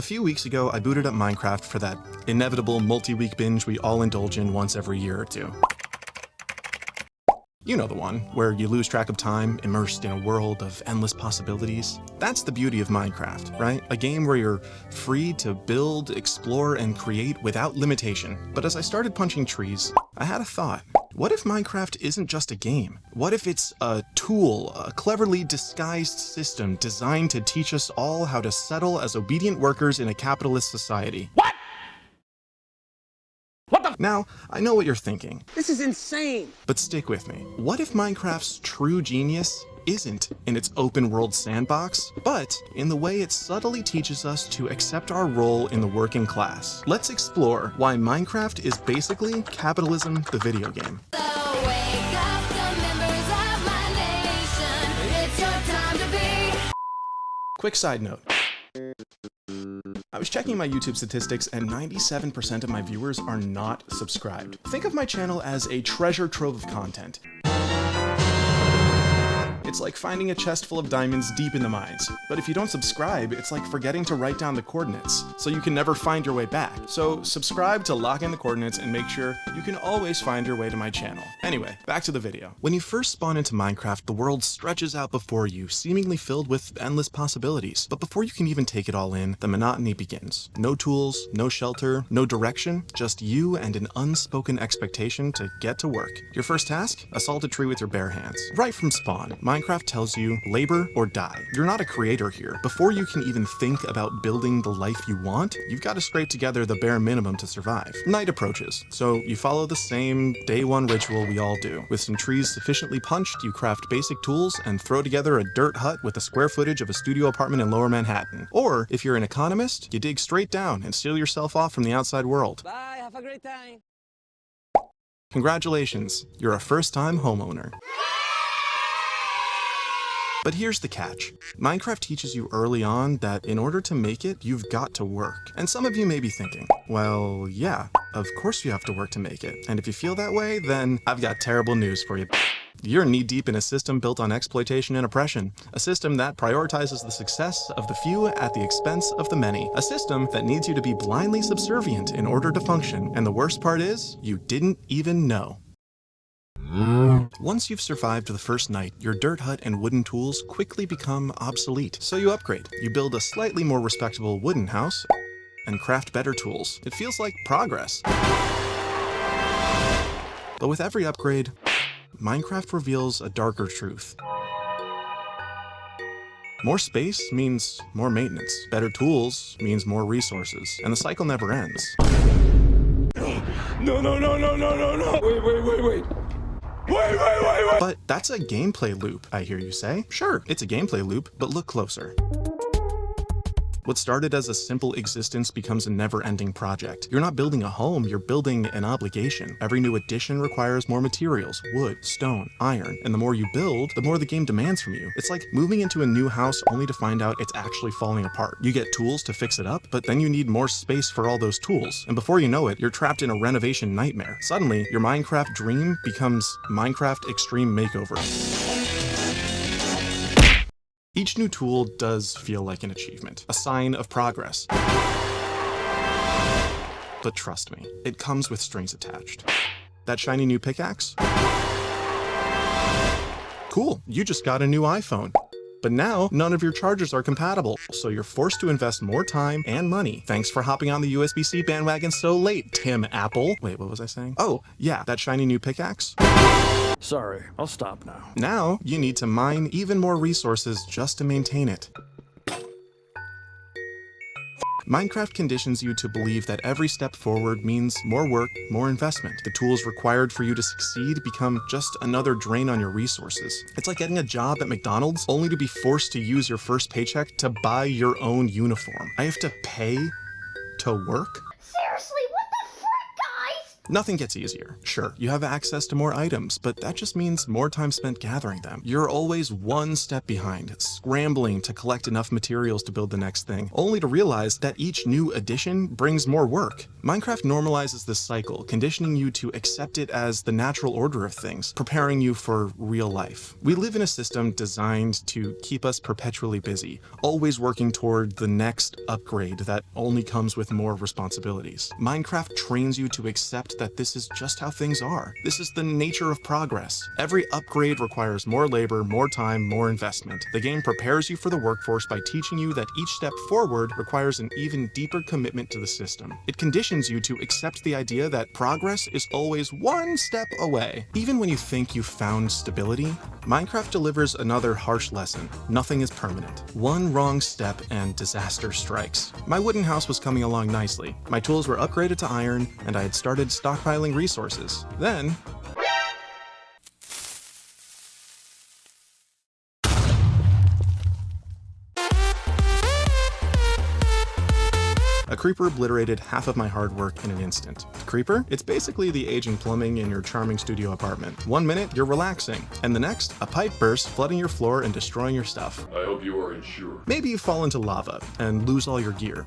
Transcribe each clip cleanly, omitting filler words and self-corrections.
few weeks ago, I booted up Minecraft for that inevitable multi-week binge we all indulge in once every year or two. You know the one, where you lose track of time, immersed in a world of endless possibilities. That's the beauty of Minecraft, right? A game where you're free to build, explore, and create without limitation. But as I started punching trees, I had a thought. What if Minecraft isn't just a game? What if it's a tool, a cleverly disguised system designed to teach us all how to settle as obedient workers in a capitalist society? What? Now, I know what you're thinking. This is insane. But stick with me. What if Minecraft's true genius isn't in its open world sandbox, but in the way it subtly teaches us to accept our role in the working class? Let's explore why Minecraft is basically capitalism, the video game. Quick side note. I was checking my YouTube statistics and 97% of my viewers are not subscribed. Think of my channel as a treasure trove of content. It's like finding a chest full of diamonds deep in the mines. But if you don't subscribe, it's like forgetting to write down the coordinates, so you can never find your way back. So subscribe to lock in the coordinates and make sure you can always find your way to my channel. Anyway, back to the video. When you first spawn into Minecraft, the world stretches out before you, seemingly filled with endless possibilities. But before you can even take it all in, the monotony begins. No tools, no shelter, no direction, just you and an unspoken expectation to get to work. Your first task? Assault a tree with your bare hands. Right from spawn, Minecraft tells you, labor or die. You're not a creator here. Before you can even think about building the life you want, you've got to scrape together the bare minimum to survive. Night approaches, so you follow the same day one ritual we all do. With some trees sufficiently punched, you craft basic tools and throw together a dirt hut with the square footage of a studio apartment in Lower Manhattan. Or, if you're an economist, you dig straight down and seal yourself off from the outside world. Bye, have a great time. Congratulations, you're a first-time homeowner. But here's the catch. Minecraft teaches you early on that in order to make it, you've got to work. And some of you may be thinking, well, yeah, of course you have to work to make it. And if you feel that way, then I've got terrible news for you. You're knee-deep in a system built on exploitation and oppression. A system that prioritizes the success of the few at the expense of the many. A system that needs you to be blindly subservient in order to function. And the worst part is, you didn't even know. Once you've survived the first night, your dirt hut and wooden tools quickly become obsolete. So you upgrade. You build a slightly more respectable wooden house and craft better tools. It feels like progress. But with every upgrade, Minecraft reveals a darker truth. More space means more maintenance. Better tools means more resources. And the cycle never ends. No. Wait. Wait. But that's a gameplay loop, I hear you say. Sure, it's a gameplay loop, but look closer. What started as a simple existence becomes a never-ending project. You're not building a home, you're building an obligation. Every new addition requires more materials, wood, stone, iron, and the more you build, the more the game demands from you. It's like moving into a new house only to find out it's actually falling apart. You get tools to fix it up, but then you need more space for all those tools. And before you know it, you're trapped in a renovation nightmare. Suddenly, your Minecraft dream becomes Minecraft Extreme Makeover. Each new tool does feel like an achievement, a sign of progress. But trust me, it comes with strings attached. That shiny new pickaxe? Cool, you just got a new iPhone. But now, none of your chargers are compatible, so you're forced to invest more time and money. Thanks for hopping on the USB-C bandwagon so late, Tim Apple. Wait, what was I saying? Oh, yeah, that shiny new pickaxe? Sorry, I'll stop now. Now, you need to mine even more resources just to maintain it. Minecraft conditions you to believe that every step forward means more work, more investment. The tools required for you to succeed become just another drain on your resources. It's like getting a job at McDonald's only to be forced to use your first paycheck to buy your own uniform. I have to pay to work? Seriously, what the frick, guys? Nothing gets easier. Sure, you have access to more items, but that just means more time spent gathering them. You're always one step behind, scrambling to collect enough materials to build the next thing, only to realize that each new addition brings more work. Minecraft normalizes this cycle, conditioning you to accept it as the natural order of things, preparing you for real life. We live in a system designed to keep us perpetually busy, always working toward the next upgrade that only comes with more responsibilities. Minecraft trains you to accept that this is just how things are. This is the nature of progress. Every upgrade requires more labor, more time, more investment. The game prepares you for the workforce by teaching you that each step forward requires an even deeper commitment to the system. It conditions you to accept the idea that progress is always one step away. Even when you think you've found stability, Minecraft delivers another harsh lesson. Nothing is permanent. One wrong step and disaster strikes. My wooden house was coming along nicely. My tools were upgraded to iron, and I had started stockpiling resources. Then, a creeper obliterated half of my hard work in an instant. Creeper? It's basically the aging plumbing in your charming studio apartment. 1 minute, you're relaxing, and the next, a pipe bursts, flooding your floor and destroying your stuff. I hope you are insured. Maybe you fall into lava and lose all your gear.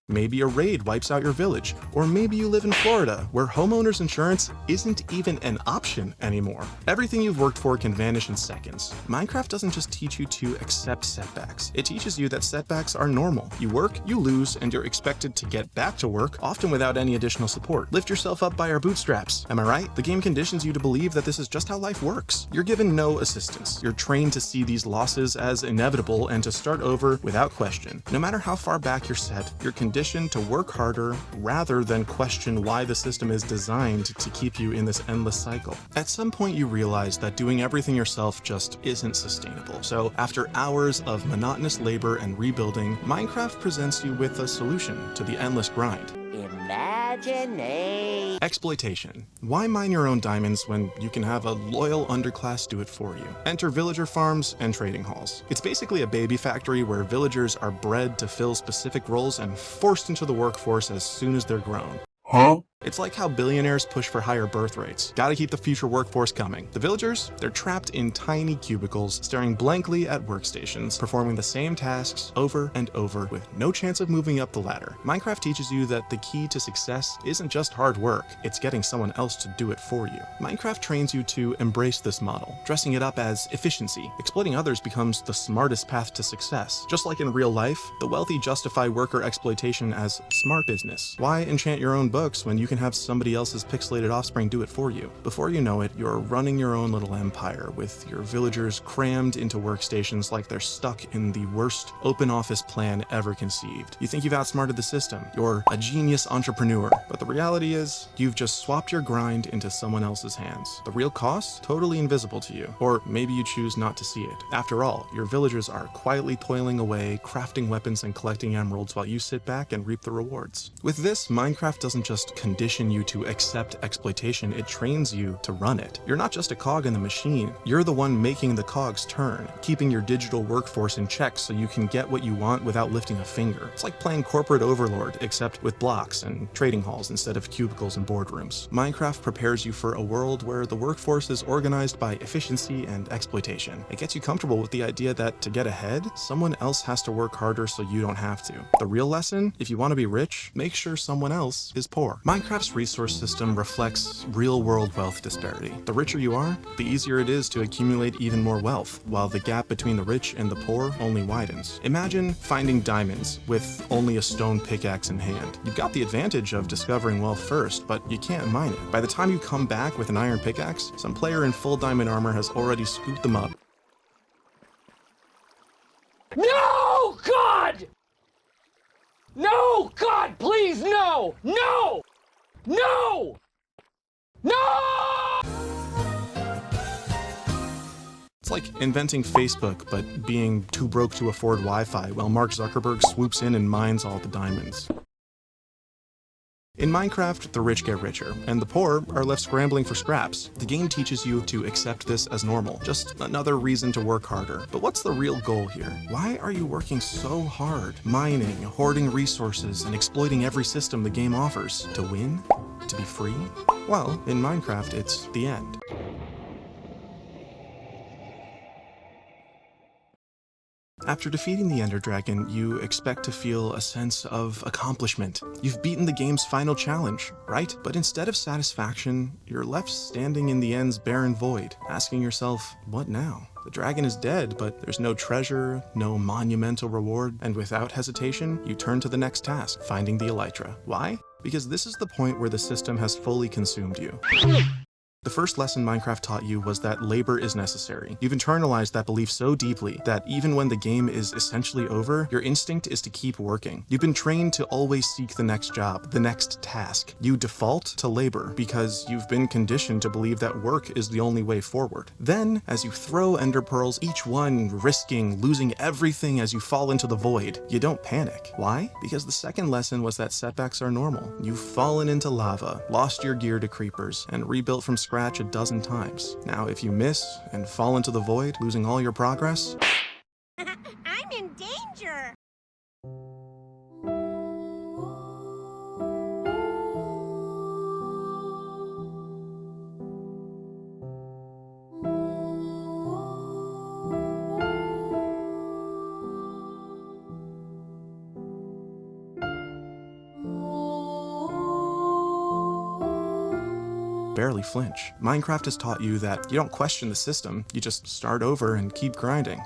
Maybe a raid wipes out your village, or maybe you live in Florida, where homeowners insurance isn't even an option anymore. Everything you've worked for can vanish in seconds. Minecraft doesn't just teach you to accept setbacks, it teaches you that setbacks are normal. You work, you lose, and you're expected to get back to work, often without any additional support. Lift yourself up by your bootstraps. Am I right? The game conditions you to believe that this is just how life works. You're given no assistance. You're trained to see these losses as inevitable and to start over without question. No matter how far back you're set, you're conditioned to work harder rather than question why the system is designed to keep you in this endless cycle. At some point you realize that doing everything yourself just isn't sustainable. So after hours of monotonous labor and rebuilding, Minecraft presents you with a solution to the endless grind. Imagination. Exploitation. Why mine your own diamonds when you can have a loyal underclass do it for you? Enter villager farms and trading halls. It's basically a baby factory where villagers are bred to fill specific roles and forced into the workforce as soon as they're grown. Huh? It's like how billionaires push for higher birth rates. Gotta keep the future workforce coming. The villagers, they're trapped in tiny cubicles, staring blankly at workstations, performing the same tasks over and over with no chance of moving up the ladder. Minecraft teaches you that the key to success isn't just hard work, it's getting someone else to do it for you. Minecraft trains you to embrace this model, dressing it up as efficiency. Exploiting others becomes the smartest path to success. Just like in real life, the wealthy justify worker exploitation as smart business. Why enchant your own books when you can have somebody else's pixelated offspring do it for you? Before you know it, you're running your own little empire with your villagers crammed into workstations like they're stuck in the worst open office plan ever conceived. You think you've outsmarted the system. You're a genius entrepreneur. But the reality is, you've just swapped your grind into someone else's hands. The real cost? Totally invisible to you. Or maybe you choose not to see it. After all, your villagers are quietly toiling away, crafting weapons and collecting emeralds while you sit back and reap the rewards. With this, Minecraft doesn't just condition you to accept exploitation, it trains you to run it. You're not just a cog in the machine, you're the one making the cogs turn, keeping your digital workforce in check so you can get what you want without lifting a finger. It's like playing corporate overlord, except with blocks and trading halls instead of cubicles and boardrooms. Minecraft prepares you for a world where the workforce is organized by efficiency and exploitation. It gets you comfortable with the idea that to get ahead, someone else has to work harder so you don't have to. The real lesson? If you want to be rich, make sure someone else is poor. Minecraft's resource system reflects real-world wealth disparity. The richer you are, the easier it is to accumulate even more wealth, while the gap between the rich and the poor only widens. Imagine finding diamonds with only a stone pickaxe in hand. You've got the advantage of discovering wealth first, but you can't mine it. By the time you come back with an iron pickaxe, some player in full diamond armor has already scooped them up. No, God! No, God, please, no! No! No! No! It's like inventing Facebook, but being too broke to afford Wi-Fi while Mark Zuckerberg swoops in and mines all the diamonds. In Minecraft, the rich get richer, and the poor are left scrambling for scraps. The game teaches you to accept this as normal, just another reason to work harder. But what's the real goal here? Why are you working so hard? Mining, hoarding resources, and exploiting every system the game offers. To win? To be free? Well, in Minecraft, it's the end. After defeating the Ender Dragon, you expect to feel a sense of accomplishment. You've beaten the game's final challenge, right? But instead of satisfaction, you're left standing in the end's barren void, asking yourself, what now? The dragon is dead, but there's no treasure, no monumental reward, and without hesitation, you turn to the next task, finding the elytra. Why? Because this is the point where the system has fully consumed you. The first lesson Minecraft taught you was that labor is necessary. You've internalized that belief so deeply that even when the game is essentially over, your instinct is to keep working. You've been trained to always seek the next job, the next task. You default to labor because you've been conditioned to believe that work is the only way forward. Then, as you throw ender pearls, each one risking losing everything as you fall into the void, you don't panic. Why? Because the second lesson was that setbacks are normal. You've fallen into lava, lost your gear to creepers, and rebuilt from scratch a dozen times. Now, if you miss and fall into the void, losing all your progress, I'm in danger! barely flinch. Minecraft has taught you that you don't question the system, you just start over and keep grinding.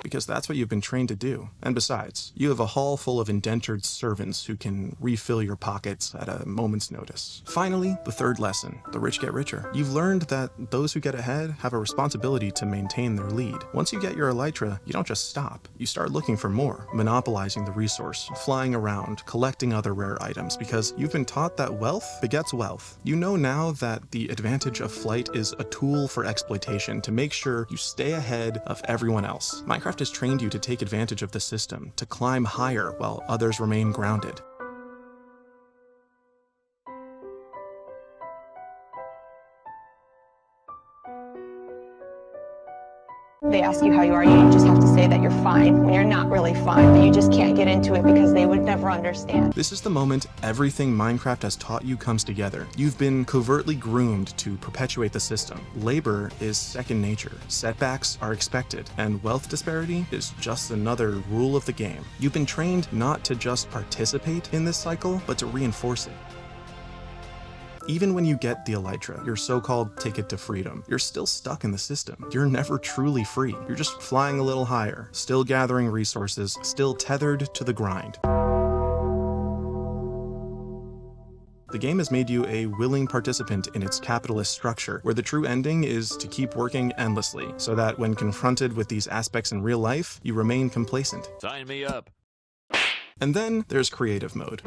Because that's what you've been trained to do. And besides, you have a hall full of indentured servants who can refill your pockets at a moment's notice. Finally, the third lesson, the rich get richer. You've learned that those who get ahead have a responsibility to maintain their lead. Once you get your elytra, you don't just stop. You start looking for more, monopolizing the resource, flying around, collecting other rare items, because you've been taught that wealth begets wealth. You know now that the advantage of flight is a tool for exploitation to make sure you stay ahead of everyone else. Minecraft has trained you to take advantage of the system, to climb higher while others remain grounded. They ask you how you are, you just have to say that you're fine when you're not really fine, but you just can't get into it because they would never understand. This is the moment everything Minecraft has taught you comes together. You've been covertly groomed to perpetuate the system. Labor is second nature, setbacks are expected, and wealth disparity is just another rule of the game. You've been trained not to just participate in this cycle, but to reinforce it. Even when you get the elytra, your so-called ticket to freedom, you're still stuck in the system. You're never truly free. You're just flying a little higher, still gathering resources, still tethered to the grind. The game has made you a willing participant in its capitalist structure, where the true ending is to keep working endlessly, so that when confronted with these aspects in real life, you remain complacent. Sign me up. And then there's creative mode.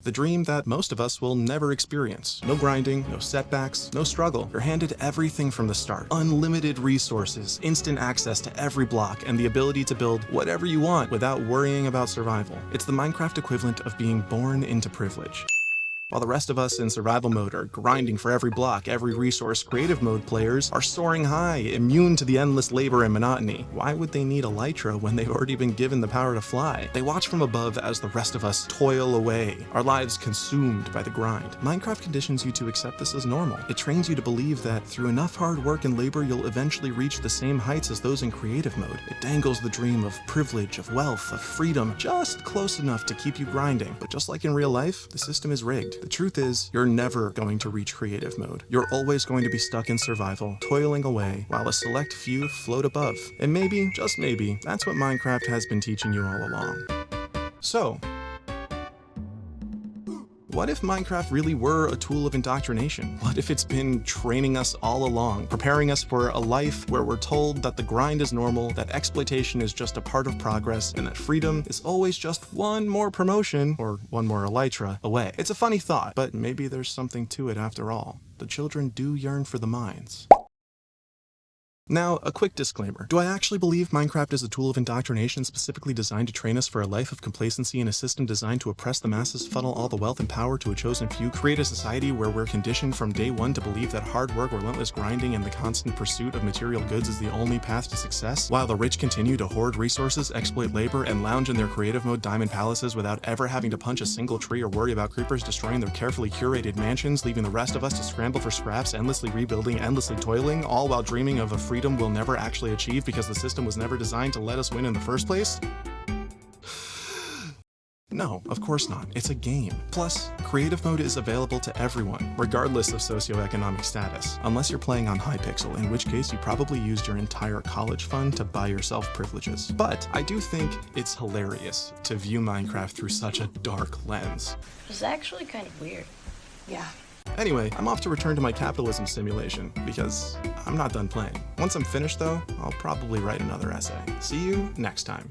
The dream that most of us will never experience. No grinding, no setbacks, no struggle. You're handed everything from the start. Unlimited resources, instant access to every block, and the ability to build whatever you want without worrying about survival. It's the Minecraft equivalent of being born into privilege. While the rest of us in survival mode are grinding for every block, every resource, creative mode players are soaring high, immune to the endless labor and monotony. Why would they need elytra when they've already been given the power to fly? They watch from above as the rest of us toil away, our lives consumed by the grind. Minecraft conditions you to accept this as normal. It trains you to believe that through enough hard work and labor, you'll eventually reach the same heights as those in creative mode. It dangles the dream of privilege, of wealth, of freedom, just close enough to keep you grinding. But just like in real life, the system is rigged. The truth is, you're never going to reach creative mode. You're always going to be stuck in survival, toiling away, while a select few float above. And maybe, just maybe, that's what Minecraft has been teaching you all along. So, what if Minecraft really were a tool of indoctrination? What if it's been training us all along, preparing us for a life where we're told that the grind is normal, that exploitation is just a part of progress, and that freedom is always just one more promotion, or one more elytra, away? It's a funny thought, but maybe there's something to it after all. The children do yearn for the mines. Now, a quick disclaimer. Do I actually believe Minecraft is a tool of indoctrination specifically designed to train us for a life of complacency in a system designed to oppress the masses, funnel all the wealth and power to a chosen few, create a society where we're conditioned from day one to believe that hard work, relentless grinding, and the constant pursuit of material goods is the only path to success, while the rich continue to hoard resources, exploit labor, and lounge in their creative mode diamond palaces without ever having to punch a single tree or worry about creepers destroying their carefully curated mansions, leaving the rest of us to scramble for scraps, endlessly rebuilding, endlessly toiling, all while dreaming of a freedom we'll never actually achieve because the system was never designed to let us win in the first place? No, of course not. It's a game. Plus, creative mode is available to everyone, regardless of socioeconomic status, unless you're playing on Hypixel, in which case you probably used your entire college fund to buy yourself privileges. But I do think it's hilarious to view Minecraft through such a dark lens. It's actually kind of weird. Yeah. Anyway, I'm off to return to my capitalism simulation, because I'm not done playing. Once I'm finished though, I'll probably write another essay. See you next time.